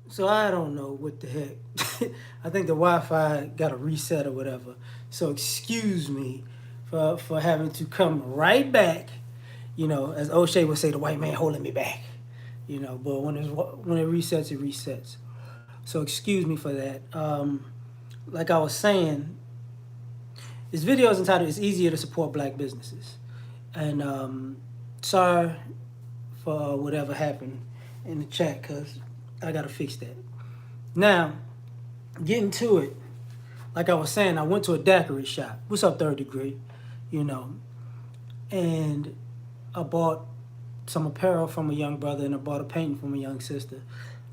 So I don't know what the heck. I think the Wi-Fi got a reset or whatever. So excuse me for having to come right back. You know, as O'Shea would say, the white man holding me back. You know, but when it resets, it resets. So excuse me for that. Like I was saying, this video is entitled "It's Easier to Support Black Businesses," and sorry for whatever happened in the chat because I gotta fix that. Now, getting to it, like I was saying, I went to a daiquiri shop. What's up, third degree? You know, and I bought some apparel from a young brother and I bought a painting from a young sister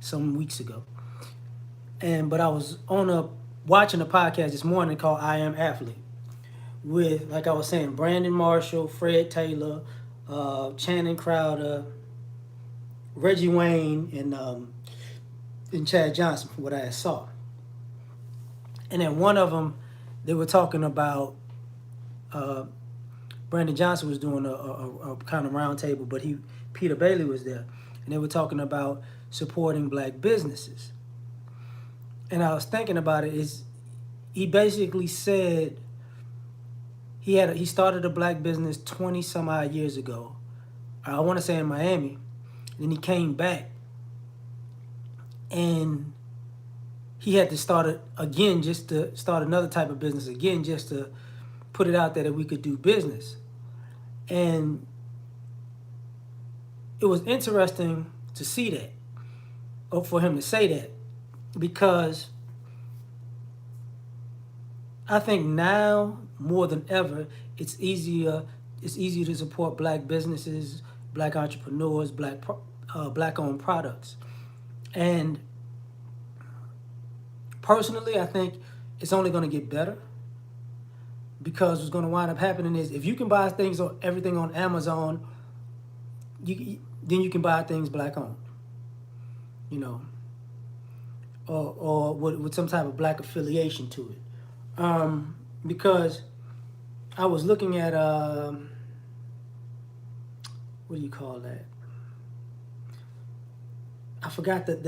some weeks ago. And but I was on a watching a podcast this morning called I Am Athlete with, like I was saying, Brandon Marshall, Fred Taylor, Channing Crowder, Reggie Wayne, and Chad Johnson, from what I saw. And then one of them, they were talking about uh, Brandon Johnson was doing a kind of round table, but Peter Bailey was there, and they were talking about supporting black businesses. And I was thinking about it. Is he basically said he started a black business 20 some odd years ago. I want to say in Miami. Then he came back, and he had to start it again, just to start another type of business again, just to put it out there that we could do business. And it was interesting to see that, or for him to say that, because I think now more than ever, it's easier to support black businesses, black entrepreneurs, black owned products. And personally, I think it's only going to get better, because what's going to wind up happening is if you can buy things or everything on Amazon, then you can buy things black owned, you know, or with some type of black affiliation to it. Because I was looking at what do you call that? I forgot that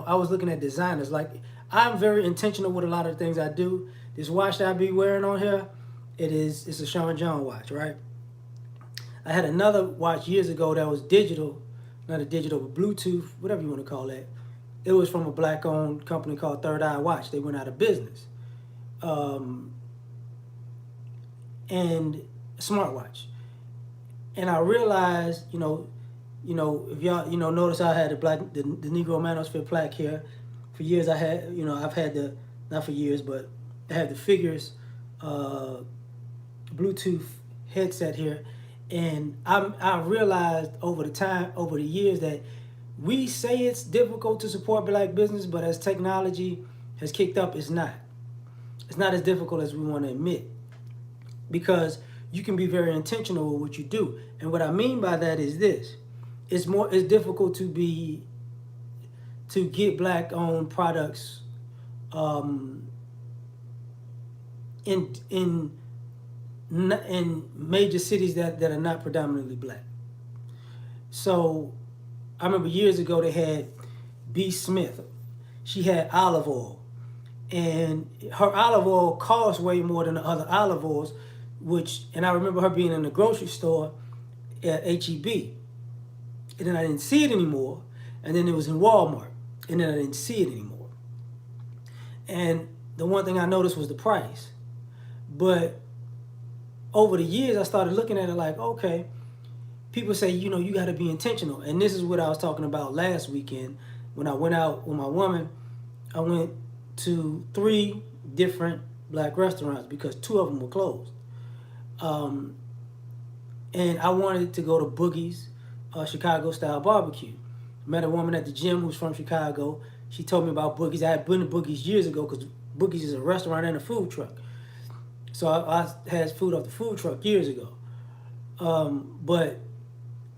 I was looking at designers. Like, I'm very intentional with a lot of things I do. This watch that I be wearing on here, it's a Sean John watch, right? I had another watch years ago that was digital, not a digital, but Bluetooth, whatever you want to call it. It was from a black-owned company called Third Eye Watch. They went out of business, and a smartwatch. And I realized, if y'all, notice I had the Negro Manosphere plaque here. For years I had, I've had not for years, but I had the figures, Bluetooth headset here. And I realized over the years that we say it's difficult to support black business, but as technology has kicked up, it's not. It's not as difficult as we want to admit, because you can be very intentional with what you do. And what I mean by that is this: it's difficult to get black owned products in major cities that are not predominantly black. So I remember years ago they had B. Smith. She had olive oil, and her olive oil cost way more than the other olive oils. And I remember her being in the grocery store at HEB, and then I didn't see it anymore. And then it was in Walmart, and then I didn't see it anymore. And the one thing I noticed was the price. But over the years, I started looking at it like, okay, people say, you got to be intentional. And this is what I was talking about last weekend when I went out with my woman. I went to 3 different black restaurants because 2 of them were closed. And I wanted to go to Boogie's Chicago style barbecue. Met a woman at the gym who's from Chicago. She told me about Boogie's. I had been to Boogie's years ago because Boogie's is a restaurant and a food truck. So I had food off the food truck years ago. But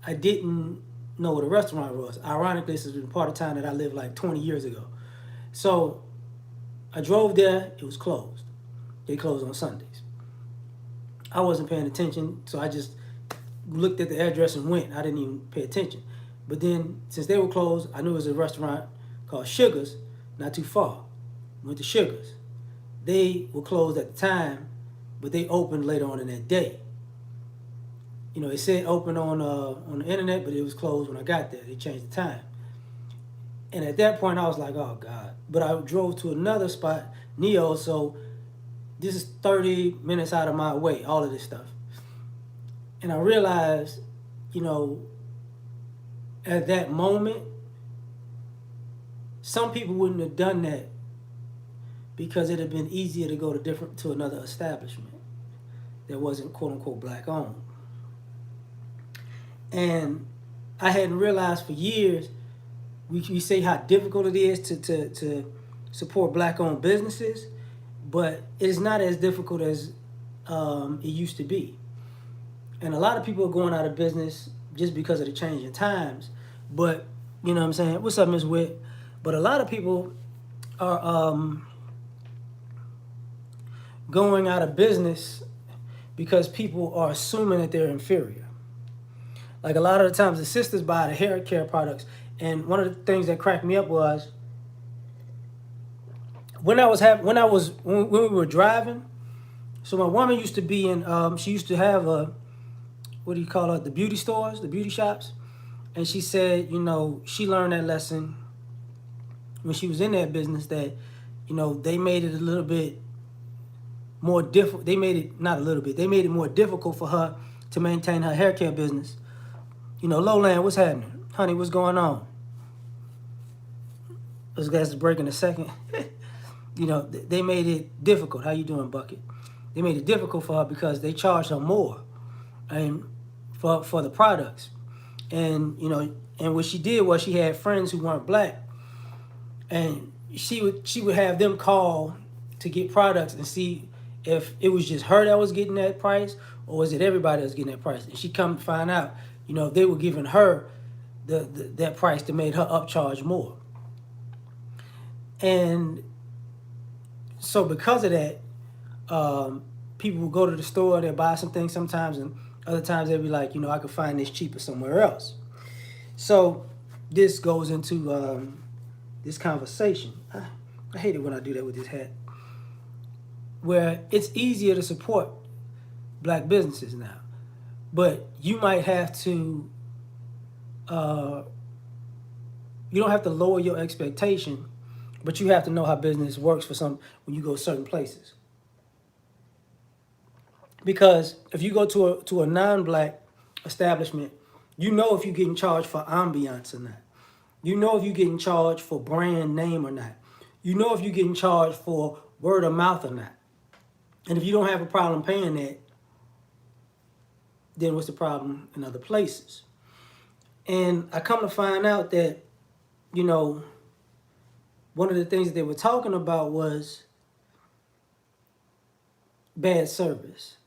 I didn't know what a restaurant was. Ironically, this has been part of time that I lived like 20 years ago. So I drove there. It was closed. They closed on Sundays. I wasn't paying attention, so I just looked at the address and went. I didn't even pay attention. But then, since they were closed, I knew it was a restaurant called Sugars, not too far. Went to Sugars. They were closed at the time, but they opened later on in that day. You know, it said open on the internet, but it was closed when I got there. They changed the time. And at that point, I was like, oh God. But I drove to another spot, Neo, so this is 30 minutes out of my way, all of this stuff. And I realized, you know, at that moment, some people wouldn't have done that because it'd have been easier to go to another establishment that wasn't quote unquote black owned. And I hadn't realized for years, we say how difficult it is to support black owned businesses, but it is not as difficult as it used to be. And a lot of people are going out of business just because of the change in times. But, you know what I'm saying? What's up, Ms. Witt? But a lot of people are going out of business because people are assuming that they're inferior. Like a lot of the times the sisters buy the hair care products. And one of the things that cracked me up was when we were driving. So my woman used to be in. She used to have what do you call it? The beauty stores, the beauty shops. And she said, you know, she learned that lesson when she was in that business that, you know, they made it a little bit more difficult. They made it not a little bit. They made it more difficult for her to maintain her hair care business. You know, Lowland, what's happening, honey? What's going on? Those guys is breaking a second. You know, they made it difficult. How you doing, Bucket? They made it difficult for her because they charged her more, and for the products. And you know, and what she did was she had friends who weren't black, and she would have them call to get products and see if it was just her that was getting that price or was it everybody that was getting that price. And she come to find out, you know, they were giving her that price that made her upcharge more. And so because of that, people will go to the store, they'll buy some things sometimes, and other times they'll be like, you know, I could find this cheaper somewhere else. So this goes into this conversation. I hate it when I do that with this hat. Where it's easier to support black businesses now. But you might have to, you don't have to lower your expectation, but you have to know how business works when you go certain places. Because if you go to a non-black establishment, you know if you're getting charged for ambiance or not. You know if you're getting charged for brand name or not. You know if you're getting charged for word of mouth or not. And if you don't have a problem paying that, then what's the problem in other places? And I come to find out that, you know, one of the things that they were talking about was bad service.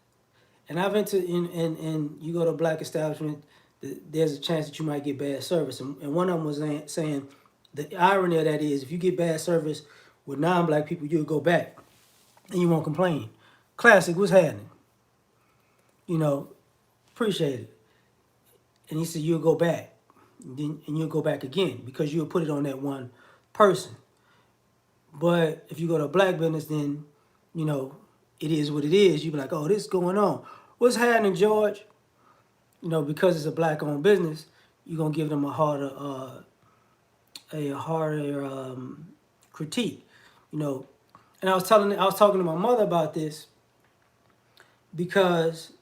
And I've been to, and you go to a black establishment, there's a chance that you might get bad service. And one of them was saying the irony of that is if you get bad service with non-black people, you'll go back and you won't complain. Classic, what's happening? You know, appreciate it. And he said, you'll go back. And you'll go back again because you'll put it on that one person. But if you go to a black business, then, you know, it is what it is. You be like, oh, this is going on. What's happening, George? You know, because it's a black-owned business, you're gonna give them a harder critique. You know, and I was talking to my mother about this because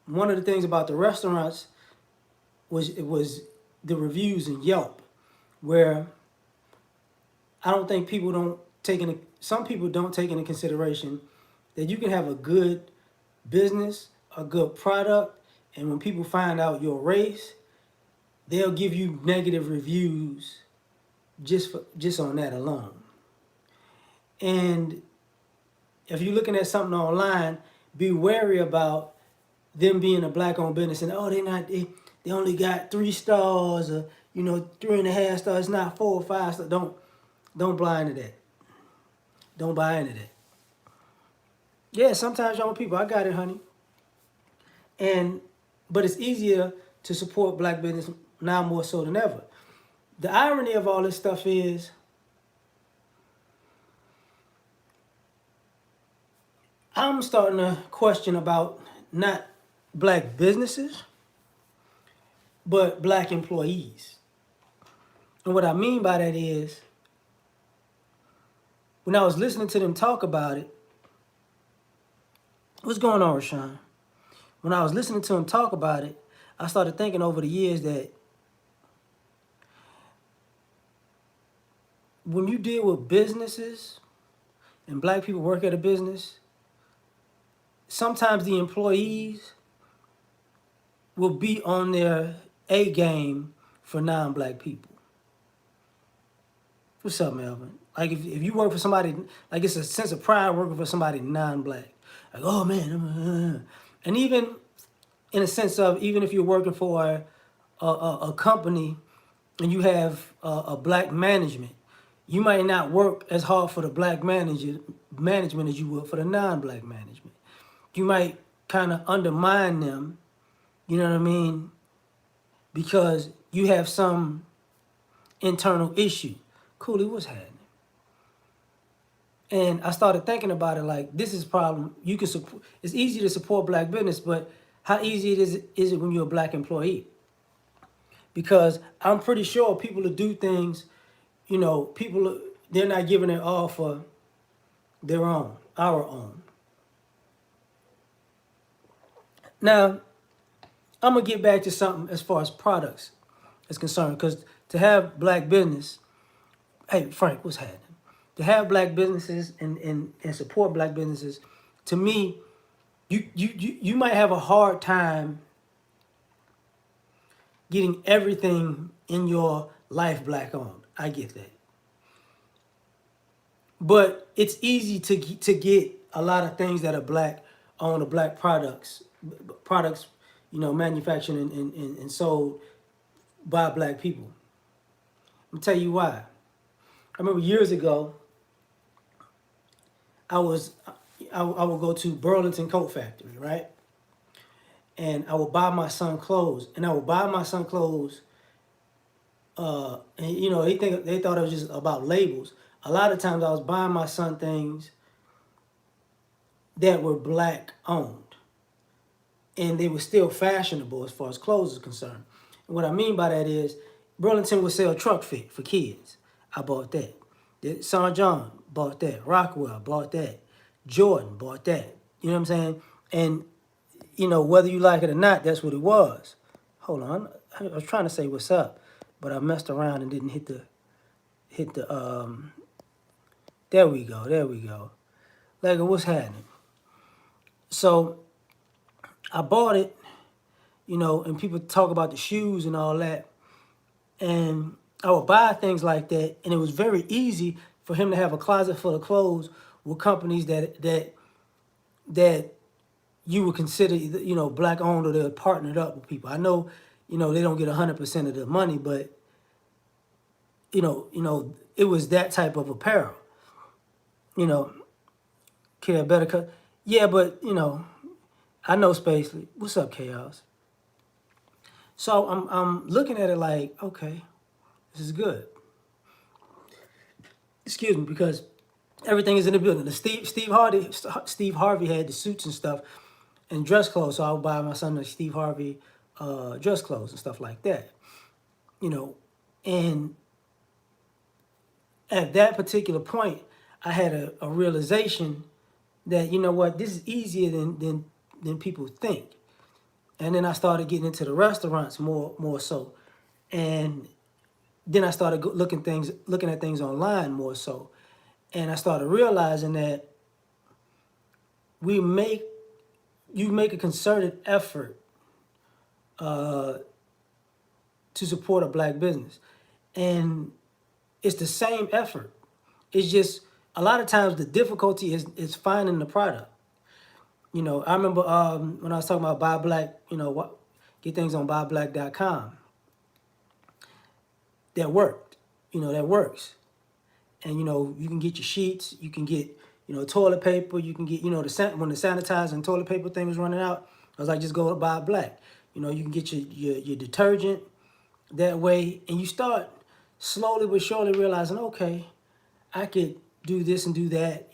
one of the things about the restaurants was the reviews in Yelp, where I don't think some people don't take into consideration that you can have a good business, a good product, and when people find out your race, they'll give you negative reviews just on that alone. And if you're looking at something online, be wary about them being a black-owned business and they only got 3 stars or 3.5 stars, not 4 or 5 stars. Don't buy into that. Don't buy into that. Yeah, sometimes young people, I got it, honey. But it's easier to support black business now more so than ever. The irony of all this stuff is I'm starting to question about not black businesses, but black employees. And what I mean by that is, when I was listening to them talk about it, what's going on, Rashawn? When I was listening to them talk about it, I started thinking over the years that when you deal with businesses and black people work at a business, sometimes the employees will be on their A game for non-black people. What's up, Melvin? Like if you work for somebody, like it's a sense of pride working for somebody non-black. Like, oh man, and even in a sense of even if you're working for a company and you have a black management, you might not work as hard for the black management as you would for the non-black management. You might kind of undermine them, you know what I mean, because you have some internal issue. Cooley, what's happening? And I started thinking about it like this is a problem. You can support. It's easy to support black business, but how easy is it when you're a black employee? Because I'm pretty sure people will do things. You know, they're not giving it all for their own, our own. Now I'm gonna get back to something as far as products is concerned, because to have black business, hey Frank, what's happening? To have black businesses and support black businesses, to me, you might have a hard time getting everything in your life black owned. I get that. But it's easy to get a lot of things that are black owned or black products, manufactured and sold by black people. Let me tell you why. I remember years ago, I was I would go to Burlington Coat Factory, right? And I would buy my son clothes, and I would buy my son clothes. And they thought it was just about labels. A lot of times, I was buying my son things that were black owned, and they were still fashionable as far as clothes is concerned. And what I mean by that is, Burlington would sell truck fit for kids. I bought that. Son John bought that. Rockwell bought that. Jordan bought that. You know what I'm saying? And whether you like it or not, that's what it was. Hold on, I was trying to say what's up, but I messed around and didn't hit the. There we go. There we go. Like what's happening? So I bought it, and people talk about the shoes and all that, and I would buy things like that, and it was very easy for him to have a closet full of clothes with companies that you would consider, black owned, or they're partnered up with people. I know, they don't get 100% of the money, but it was that type of apparel. You know, Care Better Cut. Yeah, but I know Spacely. What's up, Chaos? So I'm looking at it like, okay, this is good. Excuse me, because everything is in the building. The Steve Harvey had the suits and stuff and dress clothes. So I would buy my son the Steve Harvey dress clothes and stuff like that. You know, and at that particular point, I had a realization that what, this is easier than people think. And then I started getting into the restaurants more so, and then I started looking at things online more so, and I started realizing that we make you make a concerted effort to support a black business, and it's the same effort. It's just a lot of times the difficulty is finding the product. I remember when I was talking about Buy Black, get things on buyblack.com. That worked. That works. And you can get your sheets, you can get toilet paper, you can get when the sanitizer and toilet paper thing was running out, I was like, just go to Buy Black. You can get your detergent that way, and you start slowly but surely realizing, okay, I could do this and do that,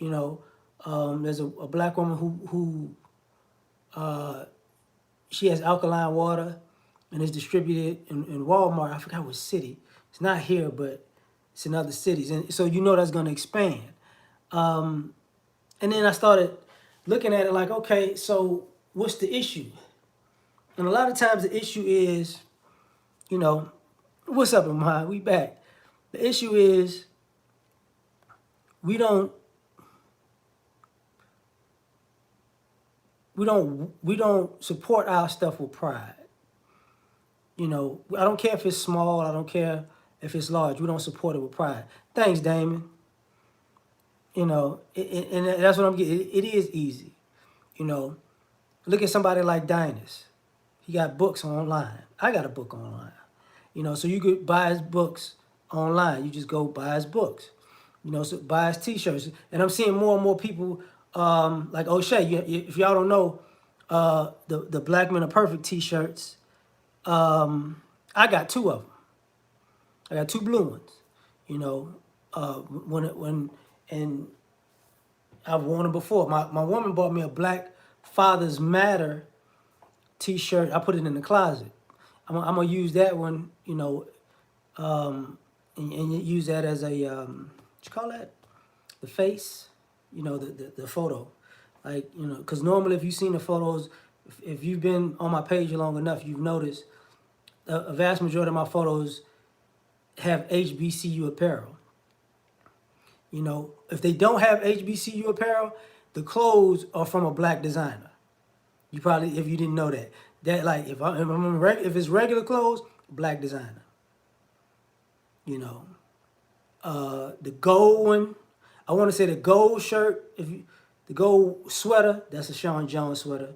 There's a black woman who she has alkaline water, and it's distributed in Walmart. I forgot which city. It's not here, but it's in other cities, and so you know that's going to expand. Um, and then I started looking at it like, okay, so what's the issue? And a lot of times the issue is, you know, what's up, Iman? We back. The issue is we don't we don't support our stuff with pride. You know, I don't care if it's small. I don't care if it's large. We don't support it with pride. Thanks, Damon. You know, and that's what I'm getting. It is easy. You know, look at somebody like Dynas. He got books online. I got a book online. You know, so you could buy his books online. You just go buy his books. You know, so buy his T-shirts. And I'm seeing more and more people like O'Shea. If y'all don't know, the Black Men Are Perfect T-shirts. I got two of them. I got two blue ones. You know, when and I've worn them before. My woman bought me a Black Fathers Matter T-shirt. I put it in the closet. I'm gonna use that one. You know, and use that as a what you call that? The face. You know, the photo. Like, you know, because normally if you've seen the photos, if you've been on my page long enough, you've noticed a vast majority of my photos have HBCU apparel. You know, if they don't have HBCU apparel, the clothes are from a Black designer. You probably, if you didn't know that, like if it's regular clothes, Black designer. You know, the gold one, I want to say the gold shirt, the gold sweater, that's a Sean Jones sweater,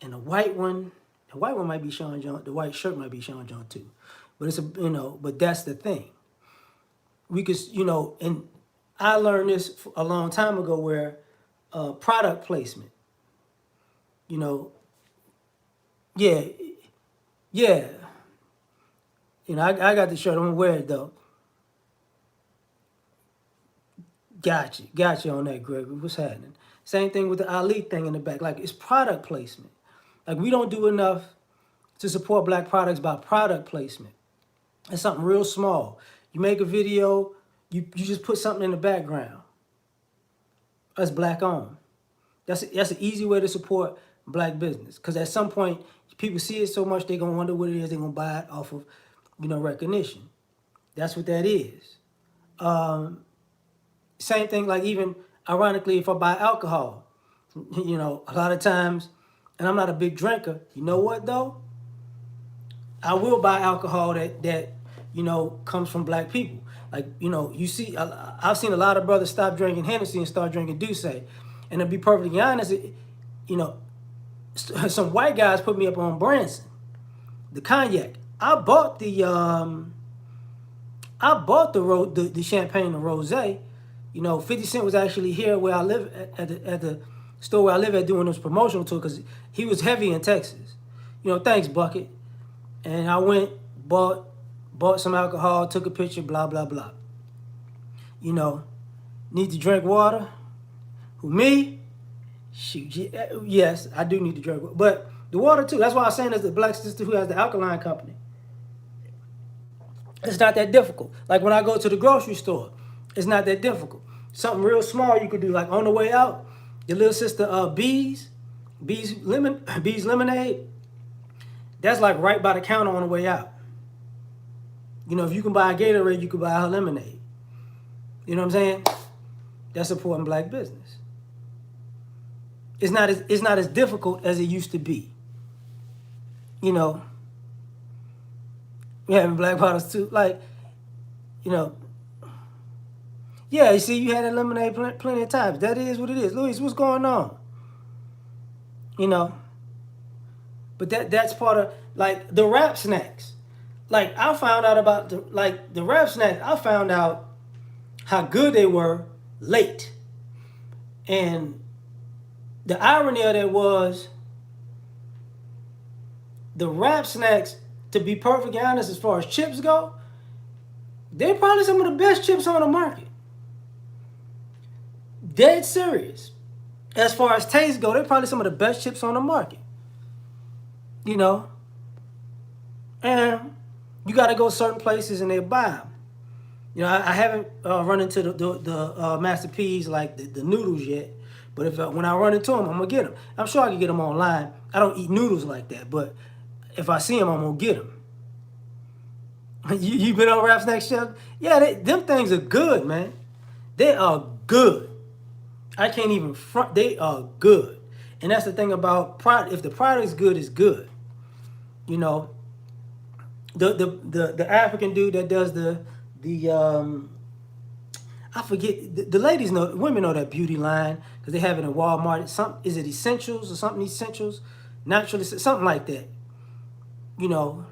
and the white one might be Sean Jones. The white shirt might be Sean Jones too, but it's a, you know, but that's the thing. We could, you know, and I learned this a long time ago where product placement, you know, yeah, yeah, you know, I got the shirt. I'm gonna wear it though. Got you on that, Gregory. What's happening? Same thing with the Ali thing in the back. Like, it's product placement. Like, we don't do enough to support Black products by product placement. It's something real small. You make a video, you just put something in the background. That's Black owned. That's an easy way to support Black business. Because at some point, people see it so much, they're going to wonder what it is. They're going to buy it off of, you know, recognition. That's what that is. Same thing, like, even ironically, if I buy alcohol, you know, a lot of times, and I'm not a big drinker, you know what though? I will buy alcohol that you know, comes from Black people. Like, you know, you see, I've seen a lot of brothers stop drinking Hennessy and start drinking Douce. And to be perfectly honest, you know, some white guys put me up on Branson, the cognac. I bought the champagne, the rosé. You know, 50 Cent was actually here where I live at the store where I live at doing this promotional tour because he was heavy in Texas. You know, thanks, Bucket. And I went, bought some alcohol, took a picture, blah, blah, blah. You know, need to drink water? Who, me? Shoot, yes, I do need to drink water. But the water too, that's why I'm saying there's the Black sister who has the alkaline company. It's not that difficult. Like when I go to the grocery store, it's not that difficult. Something real small you could do, like on the way out, your little sister Bees lemonade. That's like right by the counter on the way out. You know, if you can buy a Gatorade, you can buy her lemonade. You know what I'm saying? That's supporting Black business. It's not as difficult as it used to be. You know, we having Black bottles too. Like, you know, yeah, you see, you had that lemonade plenty of times. That is what it is. Luis, what's going on? You know, but that's part of, like, the rap snacks. Like, I found out about the rap snacks. I found out how good they were late. And the irony of that was the rap snacks, to be perfectly honest, as far as chips go, they're probably some of the best chips on the market. Dead serious. as far as taste go, they're probably some of the best chips on the market. You know, and you got to go certain places and they buy them. You know, I haven't run into the Master P's like the noodles yet, but if when I run into them, I'm gonna get them. I'm sure I can get them online. I don't eat noodles like that, but if I see them, I'm gonna get them. You been on Rap Snack Chef? Yeah, them things are good, man. They are good. I can't even front. They are good, and that's the thing about product. If the product's good, it's good. You know, the African dude that does the I forget the ladies know, women know that beauty line because they have it in Walmart. Is it essentials or something, essentials, naturally, something like that. You know,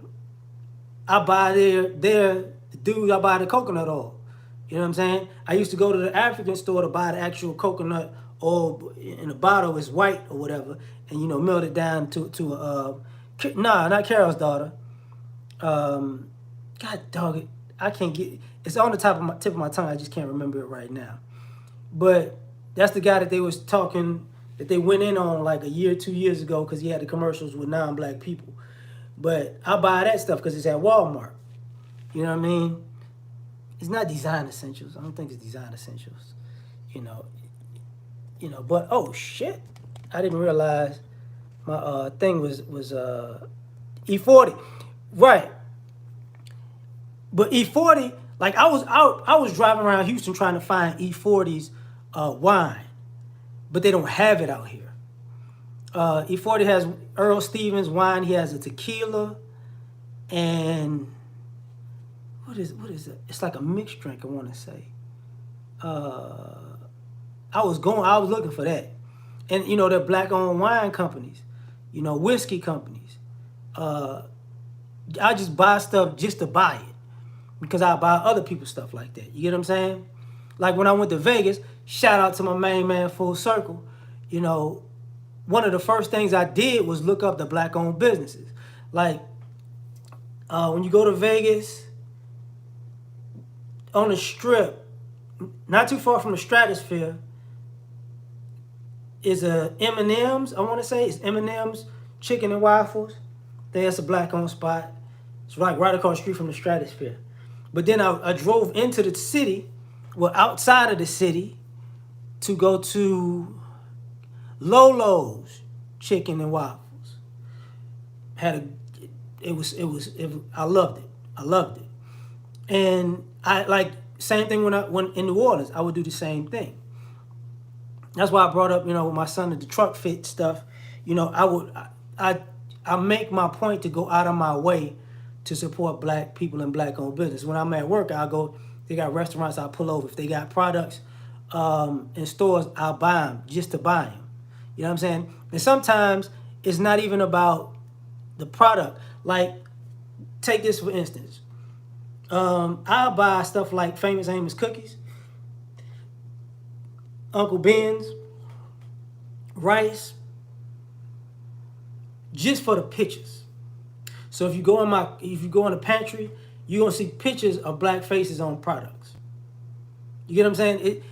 I buy the dude, I buy the coconut oil. You know what I'm saying? I used to go to the African store to buy the actual coconut oil in a bottle. It's white or whatever, and you know, melt it down to nah, not Carol's daughter. God dog it, I can't get. It's on the tip of my tongue. I just can't remember it right now. But that's the guy that they was talking that they went in on like a year, 2 years ago because he had the commercials with non-black people. But I buy that stuff because it's at Walmart. You know what I mean? It's not design essentials. I don't think it's design essentials. You know. But oh shit, I didn't realize my thing was E40, right? But E40, like I was driving around Houston trying to find E40's wine, but they don't have it out here. E40 has Earl Stevens wine. He has a tequila, and what is it? It's like a mixed drink. I want to say. I was looking for that, and you know they're black-owned wine companies, you know, whiskey companies. I just buy stuff just to buy it because I buy other people's stuff like that. You get what I'm saying? Like when I went to Vegas, shout out to my main man Full Circle. You know, one of the first things I did was look up the black-owned businesses. Like when you go to Vegas, on the Strip, not too far from the Stratosphere, is a M&M's. I want to say it's M&M's Chicken and Waffles. That's a black-owned spot. It's right across the street from the Stratosphere. But then I drove into the city, well, outside of the city, to go to Lolo's Chicken and Waffles. I loved it. I loved it. And I like same thing when in New Orleans, I would do the same thing. That's why I brought up, you know, with my son the truck fit stuff. You know, I make my point to go out of my way to support black people and black-owned business. When I'm at work, I'll go. They got restaurants, I'll pull over. If they got products in stores, I'll buy them just to buy them. You know what I'm saying? And sometimes it's not even about the product. Like, take this for instance. I'll buy stuff like Famous Amos cookies, Uncle Ben's, rice, just for the pictures. So if you go in the pantry, you're gonna see pictures of black faces on products. You get what I'm saying?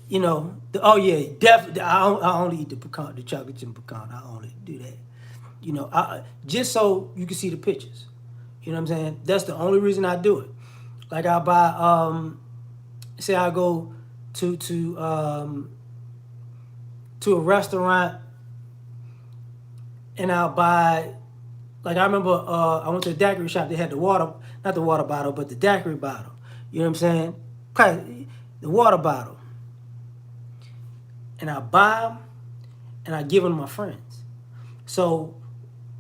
You know, definitely. I only eat the chocolate chip pecan. I only do that. You know, just so you can see the pictures. You know what I'm saying? That's the only reason I do it. Like I buy, say I go to a restaurant and I'll buy, like I remember I went to a daiquiri shop. They had not the water bottle, but the daiquiri bottle. You know what I'm saying? Probably the water bottle. And I buy them and I give them to my friends. So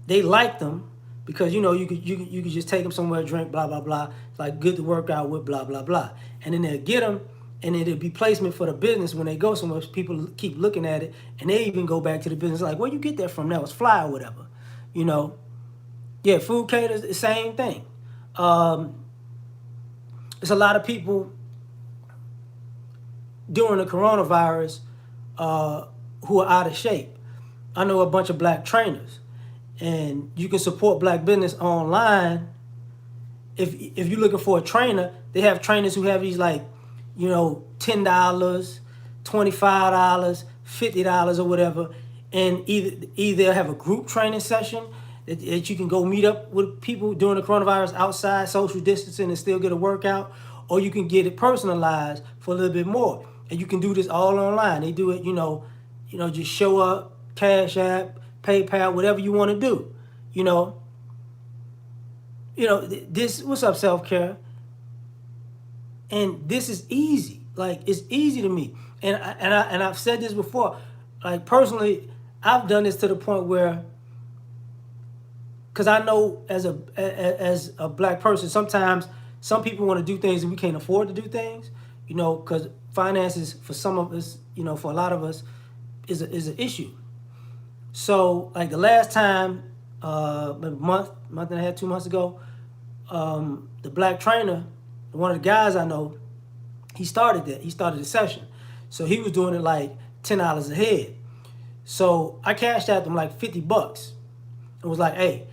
they like them because you know you could just take them somewhere, drink, blah blah blah. It's like good to work out with, blah blah blah. And then they'll get them, and it'll be placement for the business when they go somewhere. People keep looking at it, and they even go back to the business like, where you get that from? That was fly or whatever, you know. Yeah, food caters, the same thing. There's a lot of people during the coronavirus who are out of shape. I know a bunch of black trainers, and you can support black business online. If you're looking for a trainer, they have trainers who have these like, you know, $10, $25, $50 or whatever, and either have a group training session that you can go meet up with people during the coronavirus outside, social distancing, and still get a workout, or you can get it personalized for a little bit more, and you can do this all online. They do it, just show up, Cash App, PayPal, whatever you want to do, you know. This, what's up, self care, and this is easy. Like, it's easy to me, and I've said this before. Like, personally, I've done this to the point where, because I know as a black person, sometimes some people want to do things and we can't afford to do things, because finances for some of us, for a lot of us, is an issue. So, like, the last time, a month and a half, 2 months ago, the black trainer, one of the guys I know, he started the session. So he was doing it like $10 a head. So I cashed out them like $50. It was like, hey,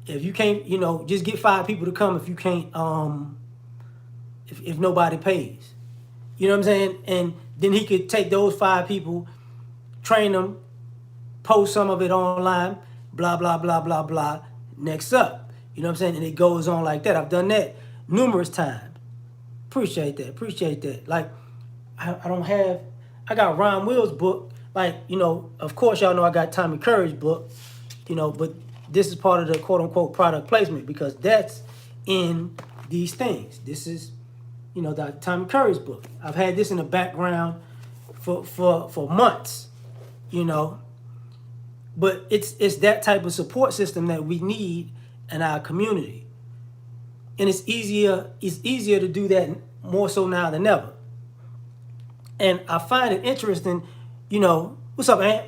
if you can't, just get 5 people to come if you can't, if nobody pays. You know what I'm saying? And then he could take those 5 people, train them, post some of it online, blah, blah, blah, blah, blah, next up. You know what I'm saying? And it goes on like that. I've done that numerous times. Appreciate that. Like, I got Ron Will's book. Like, of course, y'all know I got Tommy Curry's book, but this is part of the quote unquote product placement because that's in these things. This is, the Tommy Curry's book. I've had this in the background for months, but it's that type of support system that we need in our community. And it's easier to do that more so now than ever. And I find it interesting, what's up, Aunt?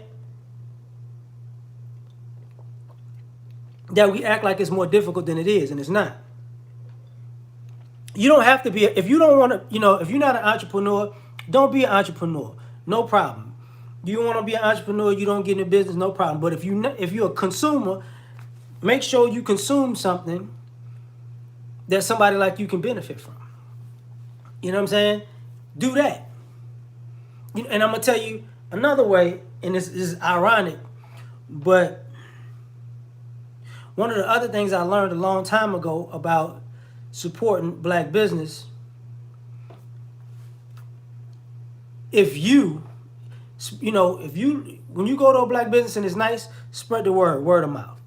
That we act like it's more difficult than it is, and it's not. You don't have to be, if you don't want to, if you're not an entrepreneur, don't be an entrepreneur. No problem. You want to be an entrepreneur, you don't get in business, no problem. But if you're a consumer, make sure you consume something that somebody like you can benefit from. You know what I'm saying? Do that. And I'm going to tell you another way, and this is ironic, but one of the other things I learned a long time ago about supporting black business, when you go to a black business and it's nice, spread the word of mouth.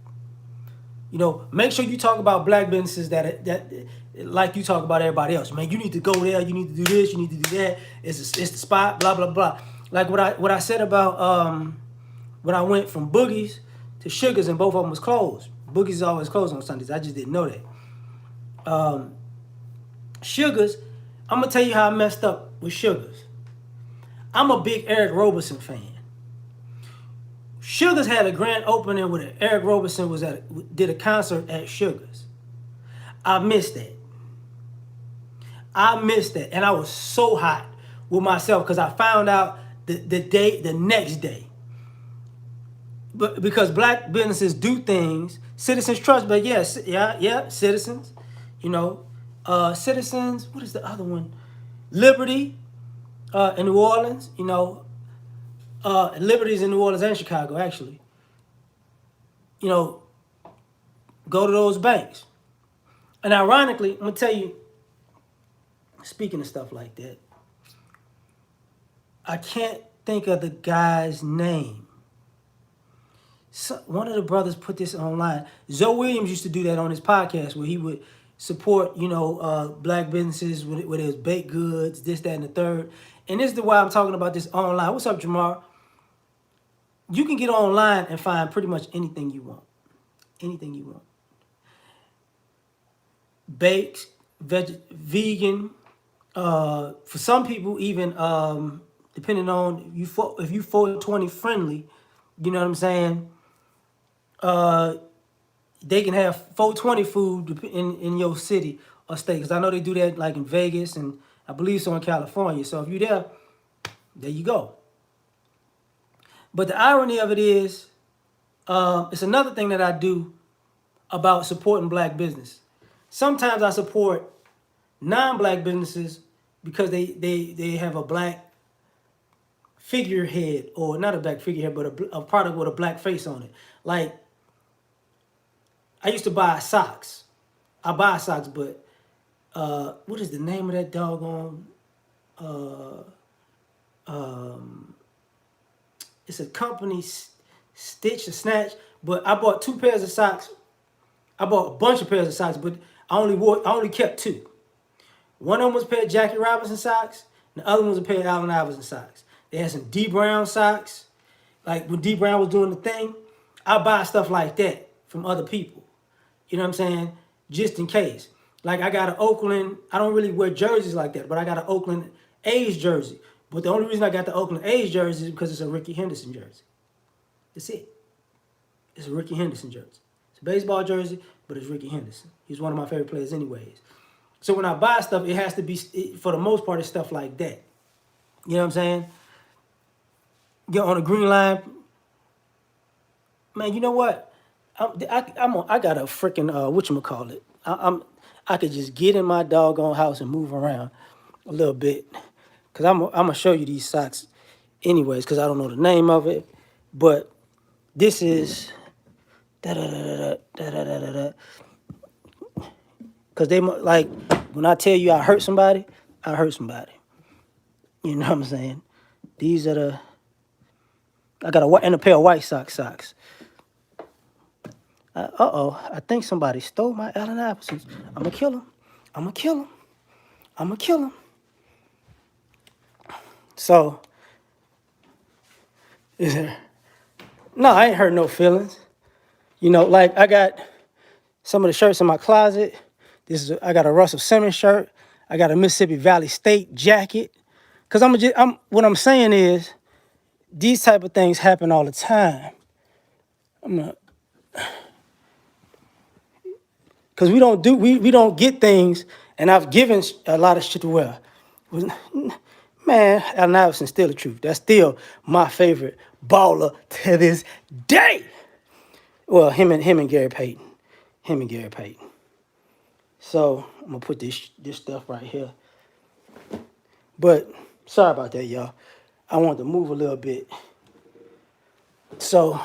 Make sure you talk about black businesses that like you talk about everybody else. Man, you need to go there. You need to do this. You need to do that. It's the spot. Blah blah blah. Like what I said about when I went from Boogie's to Sugar's and both of them was closed. Boogie's is always closed on Sundays. I just didn't know that. Sugar's, I'm gonna tell you how I messed up with Sugar's. I'm a big Eric Roberson fan. Sugar's had a grand opening where Eric Roberson did a concert at Sugar's. I missed that. And I was so hot with myself because I found out the next day. But because black businesses do things, Citizens Trust, but yes, yeah, Citizens, Citizens, what is the other one? Liberty in New Orleans, Liberty's in New Orleans and Chicago, actually. Go to those banks. And ironically, I'm going to tell you, speaking of stuff like that, I can't think of the guy's name. One of the brothers put this online. Zoe Williams used to do that on his podcast where he would support, black businesses with his baked goods, this, that, and the third. And this is why I'm talking about this online. What's up, Jamar? You can get online and find pretty much anything you want. Anything you want. Baked, vegan. For some people, even depending on if you 420 friendly, you know what I'm saying? They can have 420 food in your city or state. Because I know they do that like in Vegas and I believe so in California. So if you're there you go. But the irony of it is, it's another thing that I do about supporting black business. Sometimes I support non-black businesses because they have a black figurehead, or not a black figurehead, but a product with a black face on it. Like I used to buy socks. I buy socks, but what is the name of that doggone? Uh, it's a company, Stitch or Snatch. But I bought two pairs of socks. I bought a bunch of pairs of socks, but I only kept two. One of them was a pair of Jackie Robinson socks, and the other one was a pair of Allen Iverson socks. They had some D Brown socks. Like when D Brown was doing the thing, I buy stuff like that from other people. You know what I'm saying? Just in case. Like I got an Oakland, I don't really wear jerseys like that, but I got an Oakland A's jersey. But the only reason I got the Oakland A's jersey is because it's a Ricky Henderson jersey. That's it. It's a Ricky Henderson jersey. It's a baseball jersey, but it's Ricky Henderson. He's one of my favorite players anyways. So when I buy stuff, it has to be, for the most part, it's stuff like that. You know what I'm saying? Get on the green line. Man, you know what? I got a freaking, whatchamacallit. I could just get in my doggone house and move around a little bit. Because I'm going to show you these socks anyways, because I don't know the name of it. But this is, because they, like, when I tell you I hurt somebody, I hurt somebody. You know what I'm saying? These are I got and a pair of white socks. I think somebody stole my Allen Iversons. I'm going to kill him. I'm going to kill him. I'm going to kill him. So, no, I ain't hurt no feelings. You know, like I got some of the shirts in my closet. I got a Russell Simmons shirt. I got a Mississippi Valley State jacket. Cause what I'm saying is, these type of things happen all the time. Cause we don't get things, and I've given a lot of shit to wear. Man, Allen Iverson's still the truth. That's still my favorite baller to this day. Well, him and Gary Payton. Him and Gary Payton. So I'm gonna put this stuff right here. But sorry about that, y'all. I wanted to move a little bit. So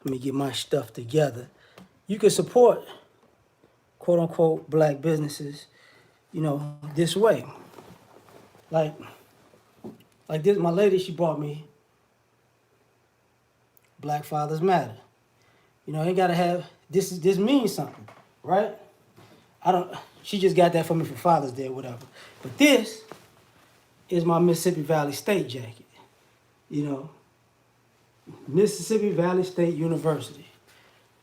let me get my stuff together. You can support quote unquote black businesses, you know, this way. Like this, my lady, she bought me Black Fathers Matter. You know, ain't gotta have this means something, right? She just got that for me for Father's Day or whatever. But this is my Mississippi Valley State jacket. You know, Mississippi Valley State University.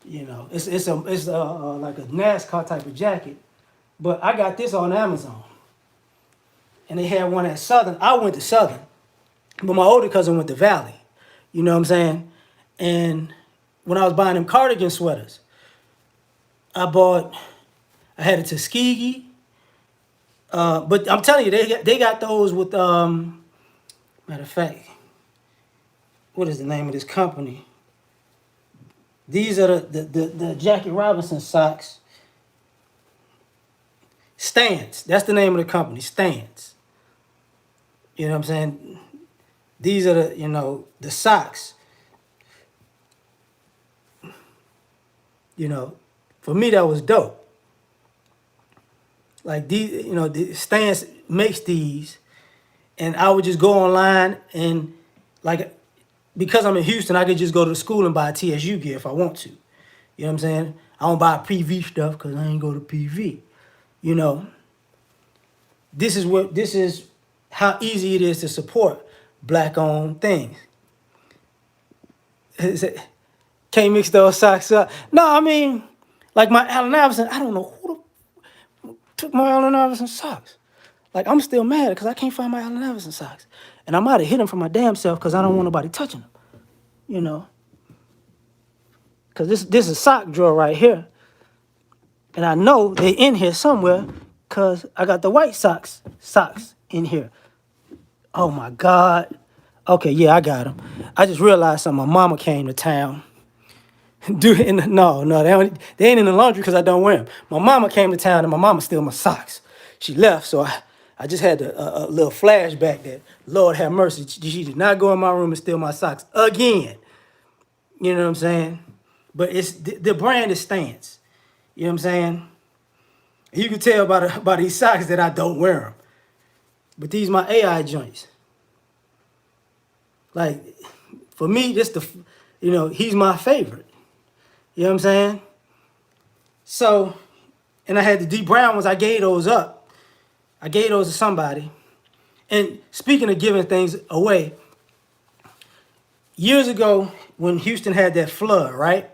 You know, it's like a NASCAR type of jacket. But I got this on Amazon. And they had one at Southern. I went to Southern. But my older cousin went to Valley. You know what I'm saying? And when I was buying them cardigan sweaters, I had a Tuskegee. But I'm telling you, they got those with, matter of fact, what is the name of this company? These are the Jackie Robinson socks. Stance. That's the name of the company, Stance. You know what I'm saying? These are the socks. You know, for me that was dope. Like these, the Stance makes these, and I would just go online and like, because I'm in Houston, I could just go to the school and buy TSU gear if I want to. You know what I'm saying? I don't buy PV stuff because I ain't go to PV. You know, this is how easy it is to support black-owned things. Can't mix those socks up. No, I mean, like my Allen Iverson, I don't know who took my Allen Iverson socks. Like, I'm still mad because I can't find my Allen Iverson socks. And I might have hit them for my damn self because I don't want nobody touching them. You know? Because this is a sock drawer right here. And I know they in here somewhere because I got the white socks in here. Oh, my God. Okay, yeah, I got them. I just realized something. My mama came to town. No, they ain't in the laundry because I don't wear them. My mama came to town and my mama steal my socks. She left, so I just had a little flashback that Lord have mercy. She did not go in my room and steal my socks again. You know what I'm saying? But it's the brand is Stance. You know what I'm saying? You can tell by these socks that I don't wear them. But these my AI joints. Like for me, this he's my favorite. You know what I'm saying? So, and I had the D Brown ones. I gave those up. I gave those to somebody. And speaking of giving things away, years ago when Houston had that flood, right?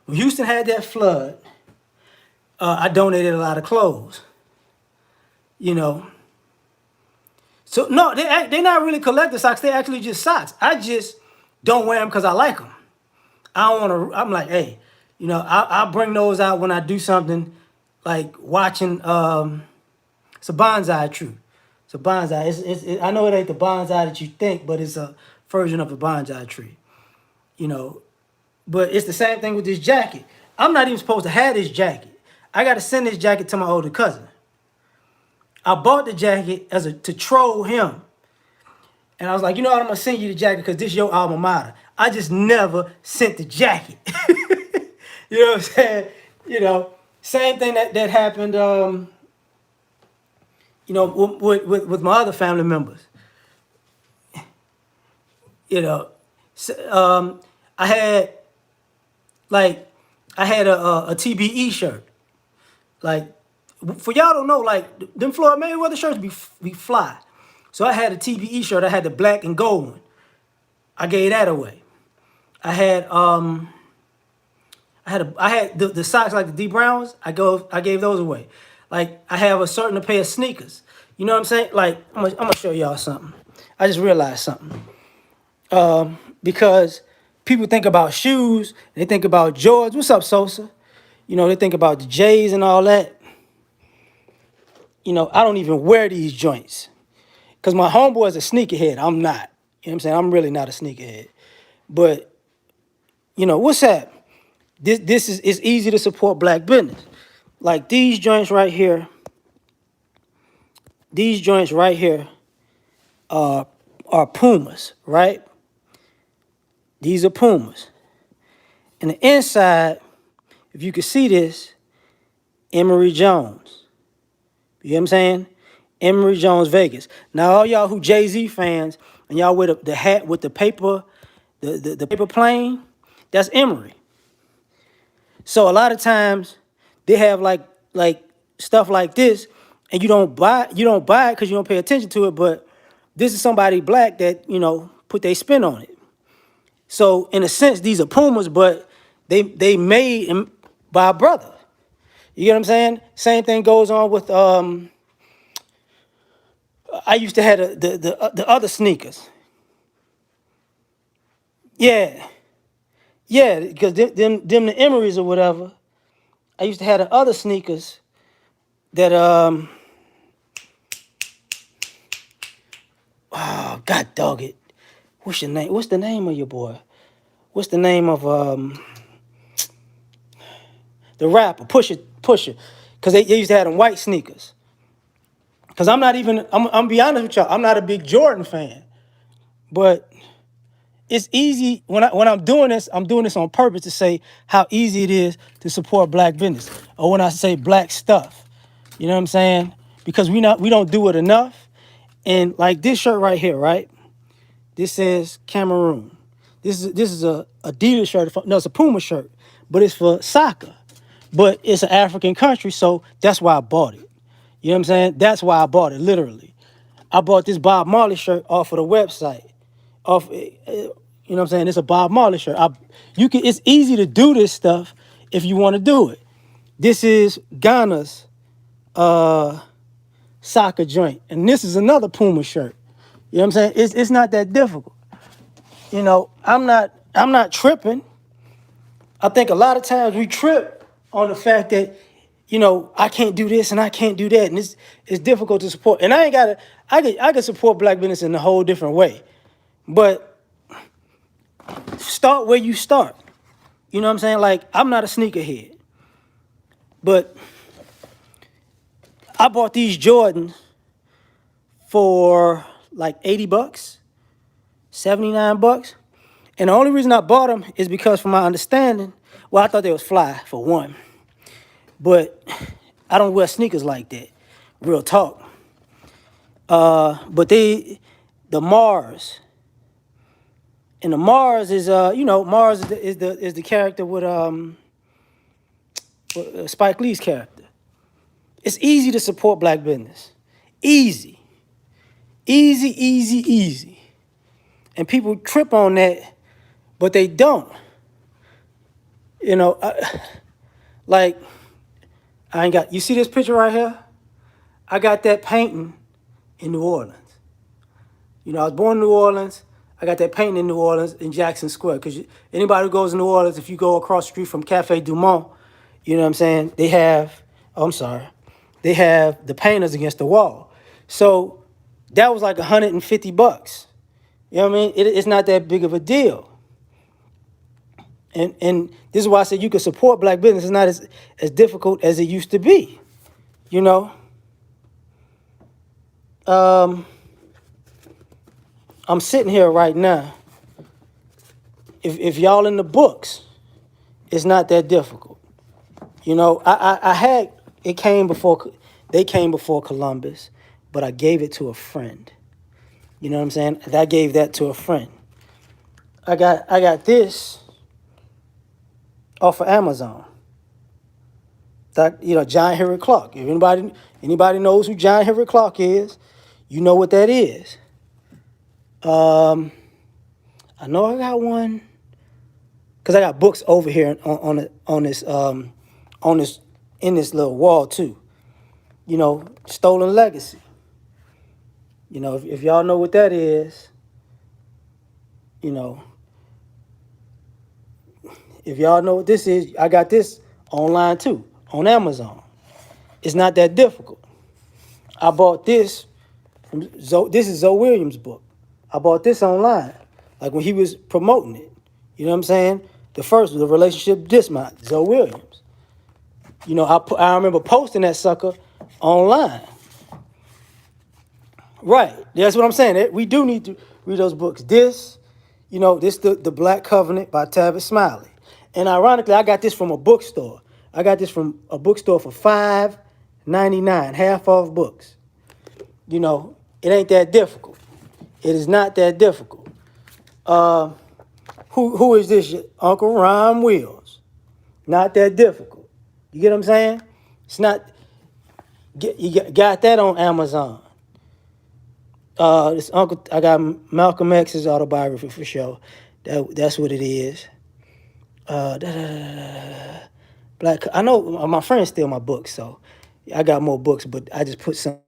When Houston had that flood, I donated a lot of clothes. You know, so no, they're not really collector socks. They actually just socks. I just don't wear them because I like them. I don't want to. I'm like, hey, I'll bring those out when I do something like watching. It's a bonsai tree. It's a bonsai. I know it ain't the bonsai that you think, but it's a version of a bonsai tree. You know, but it's the same thing with this jacket. I'm not even supposed to have this jacket. I got to send this jacket to my older cousin. I bought the jacket to troll him. And I was like, you know what, I'm gonna send you the jacket because this is your alma mater. I just never sent the jacket. You know what I'm saying? Same thing that happened with my other family members. You know. I had a TBE shirt. Like, for y'all don't know, like them Floyd Mayweather shirts be fly. So I had a TBE shirt. I had the black and gold one. I gave that away. I had the socks like the D Browns. I gave those away. Like I have a certain pair of sneakers. You know what I'm saying? Like I'm gonna show y'all something. I just realized something. Because people think about shoes, they think about Jordans. What's up, Sosa? They think about the J's and all that. I don't even wear these joints. Because my homeboy is a sneakerhead. I'm not. You know what I'm saying? I'm really not a sneakerhead. But, what's that? This is it's easy to support black business. Like these joints right here. These joints right here are Pumas, right? These are Pumas. And the inside, if you can see this, Emory Jones. You know what I'm saying? Emory Jones Vegas. Now all y'all who Jay-Z fans and y'all with the hat with the paper, the paper plane, that's Emory. So a lot of times they have like stuff like this, and you don't buy it because you don't pay attention to it. But this is somebody black that put their spin on it. So in a sense, these are Pumas, but they made by a brother. You get what I'm saying? Same thing goes on with I used to have the other sneakers. Yeah, yeah, because them the Emerys or whatever. I used to have the other sneakers that oh God dog it. What's your name? What's the name of your boy? What's the name of the rapper? Pusher. Because they used to have them white sneakers. Because I'm be honest with y'all, I'm not a big Jordan fan. But it's easy when I'm doing this on purpose to say how easy it is to support black business. Or when I say black stuff. You know what I'm saying? Because we don't do it enough. And like this shirt right here, right? This says Cameroon. This is a Adidas shirt. No, it's a Puma shirt, but it's for soccer. But it's an African country, so that's why I bought it. You know what I'm saying? That's why I bought it, literally. I bought this Bob Marley shirt off of the website. You know what I'm saying? It's a Bob Marley shirt. It's easy to do this stuff if you want to do it. This is Ghana's soccer joint, and this is another Puma shirt. You know what I'm saying? It's not that difficult. I'm not tripping. I think a lot of times we trip on the fact that, I can't do this and I can't do that. And it's difficult to support. And I can support black business in a whole different way. But start where you start. You know what I'm saying? Like, I'm not a sneakerhead. But I bought these Jordans for like $80, $79. And the only reason I bought them is because, from my understanding, well, I thought they was fly for one, but I don't wear sneakers like that. Real talk. But the Mars, and the Mars is Mars is the character with Spike Lee's character. It's easy to support black business, easy, easy, easy, easy, and people trip on that, but they don't. You know, like I ain't got. You see this picture right here? I got that painting in New Orleans. You know, I was born in New Orleans. I got that painting in New Orleans in Jackson Square. Because anybody who goes to New Orleans, if you go across the street from Cafe Dumont, you know what I'm saying? They have, oh, I'm sorry, they have the painters against the wall. So that was like $150. You know what I mean? It's not that big of a deal. And this is why I said you can support black business. It's not as difficult as it used to be. You know? I'm sitting here right now. If y'all in the books, it's not that difficult. You know, I had it came before they came before Columbus, but I gave it to a friend. You know what I'm saying? And I gave that to a friend. I got this off of Amazon. That, you know, John Henry Clark. If anybody knows who John Henry Clark is, you know what that is. I know I got one because I got books over here on this in this little wall too. You know, Stolen Legacy. You know, if y'all know what that is, you know, if y'all know what this is, I got this online too on Amazon. It's not that difficult. I bought this from this is Zoe Williams' book. I bought this online, like when he was promoting it. You know what I'm saying? The first was the relationship dismount, Zoe Williams. You know, I remember posting that sucker online. Right, that's what I'm saying. We do need to read those books. This, you know, this the Black Covenant by Tavis Smiley. And ironically, I got this from a bookstore. I got this from a bookstore for $5.99, half off books. You know, it ain't that difficult. It is not that difficult. Who is this? Uncle Rhyme Wheels. Not that difficult. You get what I'm saying? It's not. You got that on Amazon. This uncle, I got Malcolm X's autobiography for sure. That's what it is. Black. I know my friends steal my books, so I got more books, but I just put some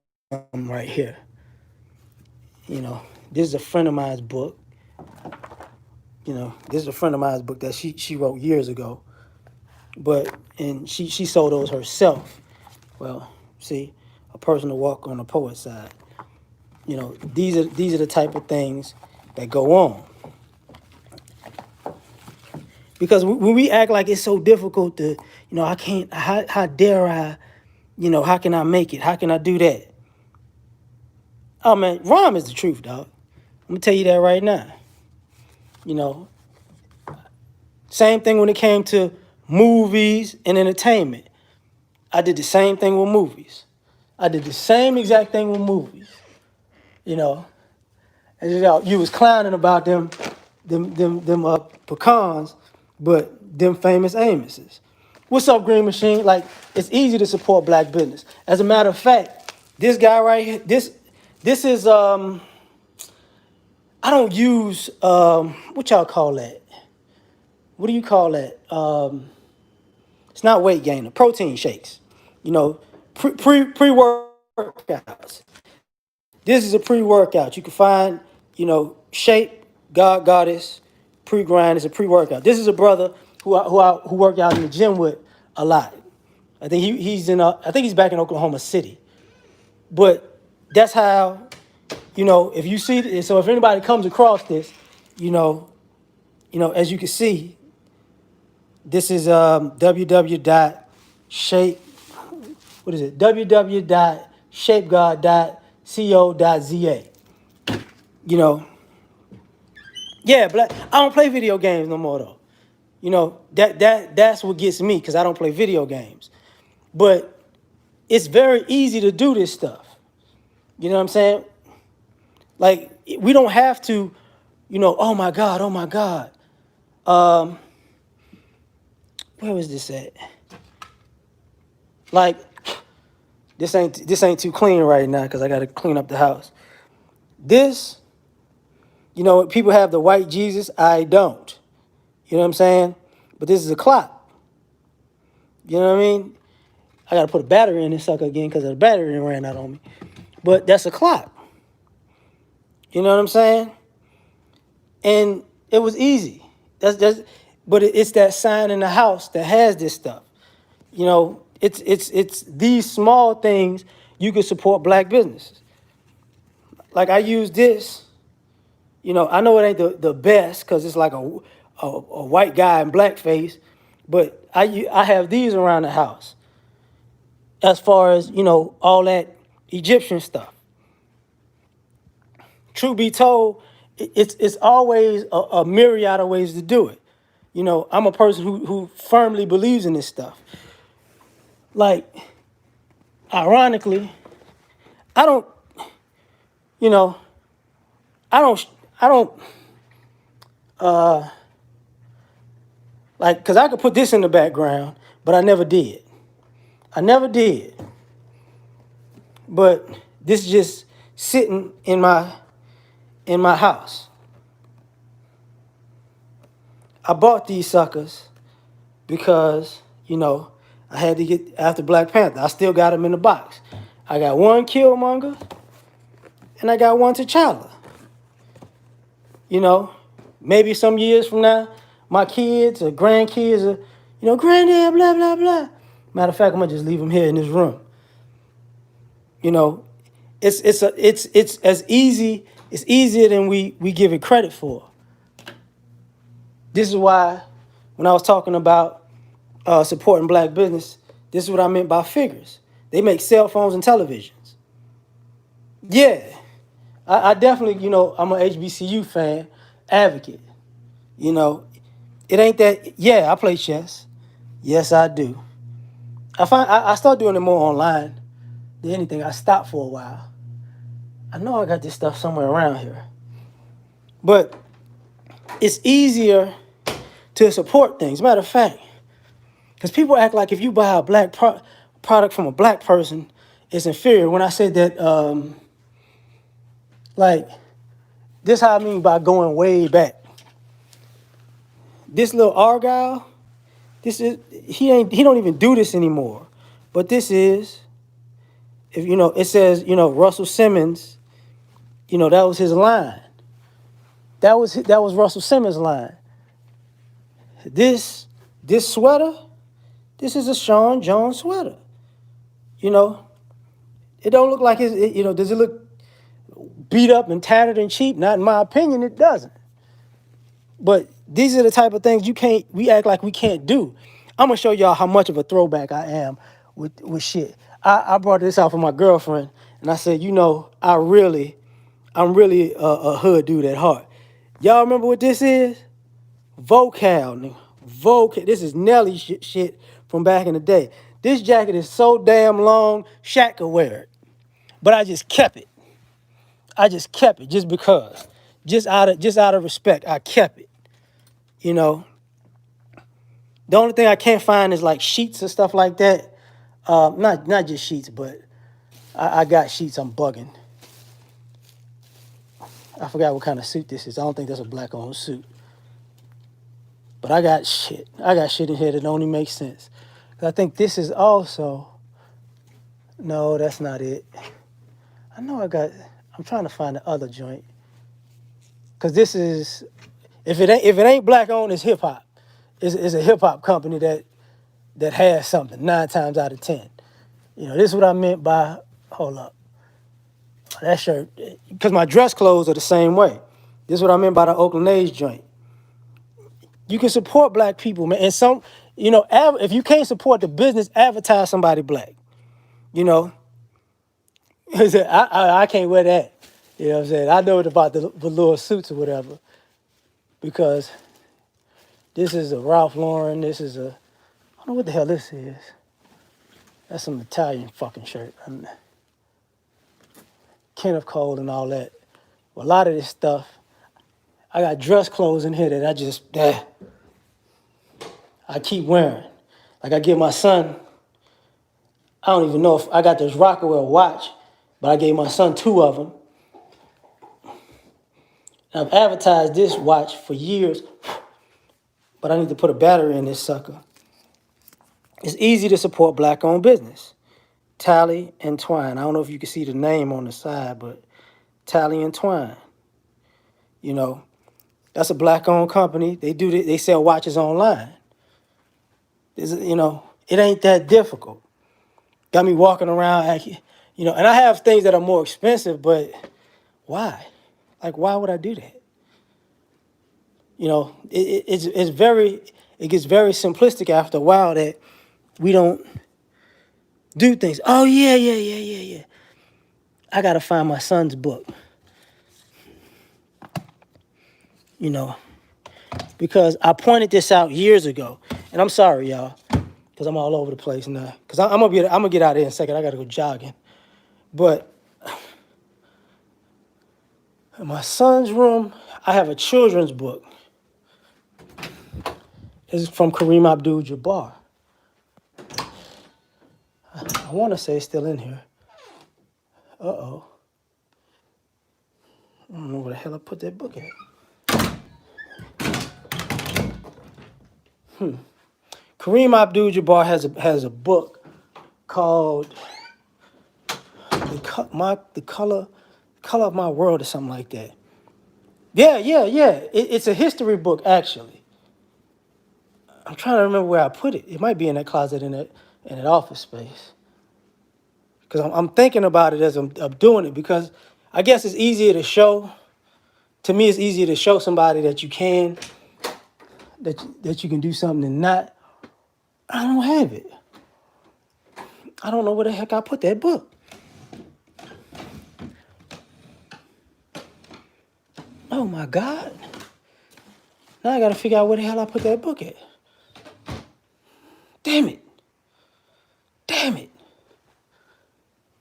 right here. You know, this is a friend of mine's book. You know, this is a friend of mine's book that she wrote years ago. And she sold those herself. Well, see, a personal walk on the poet side. You know, these are the type of things that go on. Because when we act like it's so difficult to, you know, I can't, how dare I, you know, how can I make it? How can I do that? Oh, man, rhyme is the truth, dog. I'm going to tell you that right now. You know, same thing when it came to movies and entertainment. I did the same thing with movies. I did the same exact thing with movies. You know, and you was clowning about them pecans, but them famous Amos's. What's up, Green Machine? Like, it's easy to support black business. As a matter of fact, this guy right here, this is I don't use what y'all call that? What do you call that? It's not weight gainer, protein shakes. You know, pre-workouts. This is a pre-workout. You can find, you know, Shape, Goddess, pre-grind is a pre-workout. This is a brother who work out in the gym with a lot. I think I think he's back in Oklahoma City. But that's how, you know, if you see this, so if anybody comes across this, you know, as you can see, this is www.shape. What is it? www.shapegod.com. co.za. You know, yeah, but I don't play video games no more though. You know, that's what gets me because I don't play video games. But it's very easy to do this stuff. You know what I'm saying? Like we don't have to, oh my God, oh my God. Um, where was this at? Like this ain't too clean right now because I got to clean up the house. This, people have the white Jesus. I don't. You know what I'm saying? But this is a clock. You know what I mean? I got to put a battery in this sucker again because the battery ran out on me. But that's a clock. You know what I'm saying? And it was easy. But it's that sign in the house that has this stuff. It's these small things you can support black businesses. Like I use this. I know it ain't the best because it's like a white guy in blackface, but I have these around the house. As far as all that Egyptian stuff. Truth be told, it's always a myriad of ways to do it. I'm a person who firmly believes in this stuff. Like, ironically, I don't, you know, I don't, like, because I could put this in the background, but I never did. I never did. But this is just sitting in my house. I bought these suckers because, I had to get after Black Panther. I still got them in the box. I got one Killmonger and I got one T'Challa. Maybe some years from now, my kids or grandkids or, granddad, blah, blah, blah. Matter of fact, I'm going to just leave them here in this room. It's as easy, it's easier than we give it credit for. This is why when I was talking about supporting black business, this is what I meant by figures. They make cell phones and televisions. Yeah, I definitely, I'm an HBCU fan, advocate. It ain't that, yeah, I play chess. Yes, I do. I start doing it more online than anything. I stopped for a while. I know I got this stuff somewhere around here. But it's easier to support things. Matter of fact, because people act like if you buy a black product from a black person, it's inferior. When I said that, like, this how I mean by going way back. This little Argyle, he don't even do this anymore. But this is, if it says, Russell Simmons, that was his line. That was Russell Simmons' line. This sweater, this is a Sean Jones sweater. It don't look like does it look beat up and tattered and cheap? Not in my opinion, it doesn't. But these are the type of things we act like we can't do. I'm gonna show y'all how much of a throwback I am with shit. I brought this out for my girlfriend and I said, I'm really a hood dude at heart. Y'all remember what this is? Vocal, nigga. Vocal. This is Nelly shit from back in the day. This jacket is so damn long, Shaq could wear it. But I just kept it. Just because. Just out of respect, I kept it. The only thing I can't find is like sheets and stuff like that. Not just sheets, but I got sheets. I'm bugging. I forgot what kind of suit this is. I don't think that's a black-owned suit. But I got shit. In here that only makes sense. I think this is also. No, that's not it. I know I'm trying to find the other joint. Cause this is, if it ain't black-owned, it's hip hop. It's a hip hop company that has something 9 times out of 10. This is what I meant by. Hold up. That shirt, because my dress clothes are the same way. This is what I meant by the Oakland A's joint. You can support black people, man. And if you can't support the business, advertise somebody black. I said, I can't wear that. You know what I'm saying? I know it about the velour suits or whatever because this is a Ralph Lauren. This is a, I don't know what the hell this is. That's some Italian fucking shirt. Kenneth Cole and all that. Well, a lot of this stuff, I got dress clothes in here that I keep wearing. Like I give my son, I don't even know if I got this Rockaway watch, but I gave my son two of them. And I've advertised this watch for years, but I need to put a battery in this sucker. It's easy to support black-owned business. Tally and Twine. I don't know if you can see the name on the side, but Tally and Twine. You know, that's a black-owned company. They sell watches online. You know, it ain't that difficult. Got me walking around, you know, and I have things that are more expensive, but why? Like, why would I do that? You know, it gets very simplistic after a while that we don't do things. Oh yeah. I gotta find my son's book. You know, because I pointed this out years ago, and I'm sorry, y'all, because I'm all over the place now. Because I'm gonna get out of here in a second. I gotta go jogging. But in my son's room, I have a children's book. It's from Kareem Abdul-Jabbar. I want to say it's still in here. Uh-oh. I don't know where the hell I put that book at. Kareem Abdul-Jabbar has a book called the color of my world or something like that. Yeah. It's a history book actually. I'm trying to remember where I put it. It might be in that closet in that office space. Because I'm thinking about it as I'm doing it because I guess it's easier to show. To me, it's easier to show somebody that you can, that you can do something and not. I don't have it. I don't know where the heck I put that book. Oh my God. Now I gotta figure out where the hell I put that book at. Damn it. Damn it.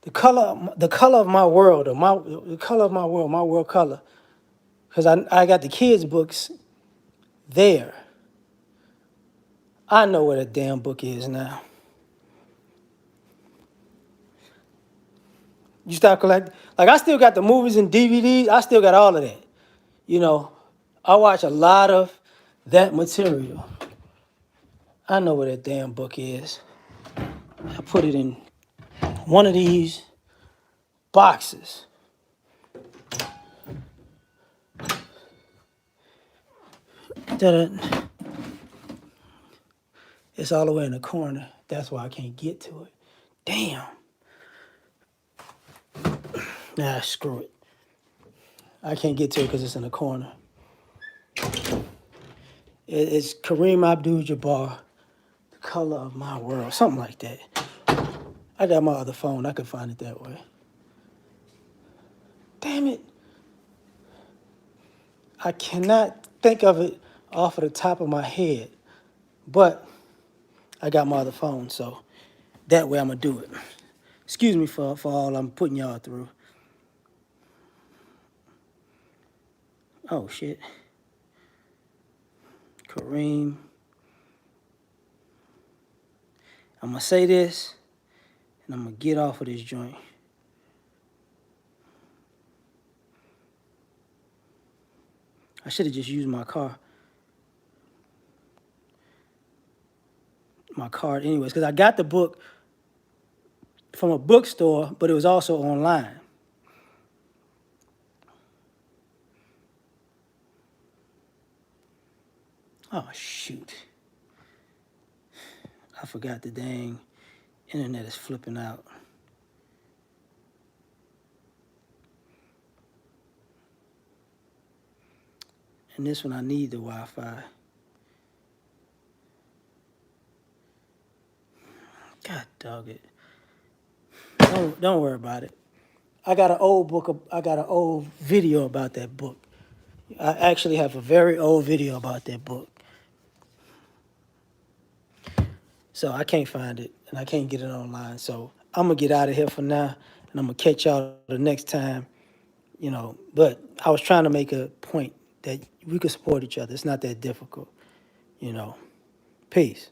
The color of my world, the color of my world color. Because I got the kids' books there. I know where the damn book is now. You start collecting. Like, I still got the movies and DVDs. I still got all of that. You know, I watch a lot of that material. I know where that damn book is. I put it in one of these boxes. Ta-da. It's all the way in the corner. That's why I can't get to it. Damn. Nah, screw it. I can't get to it because it's in the corner. It's Kareem Abdul-Jabbar, The Color of My World, something like that. I got my other phone. I could find it that way. Damn it. I cannot think of it off of the top of my head. But I got my other phone, so that way I'm going to do it. Excuse me for all I'm putting y'all through. Oh, shit. Kareem. I'm going to say this, and I'm going to get off of this joint. I should have just used my card anyways, because I got the book from a bookstore, but it was also online. Oh, shoot. I forgot the dang internet is flipping out. And this one, I need the Wi-Fi. God dog it. Don't worry about it. I got an old book. I got an old video about that book. I actually have a very old video about that book. So I can't find it and I can't get it online. So I'm gonna get out of here for now and I'm gonna catch y'all the next time, But I was trying to make a point that we could support each other. It's not that difficult, you know. Peace.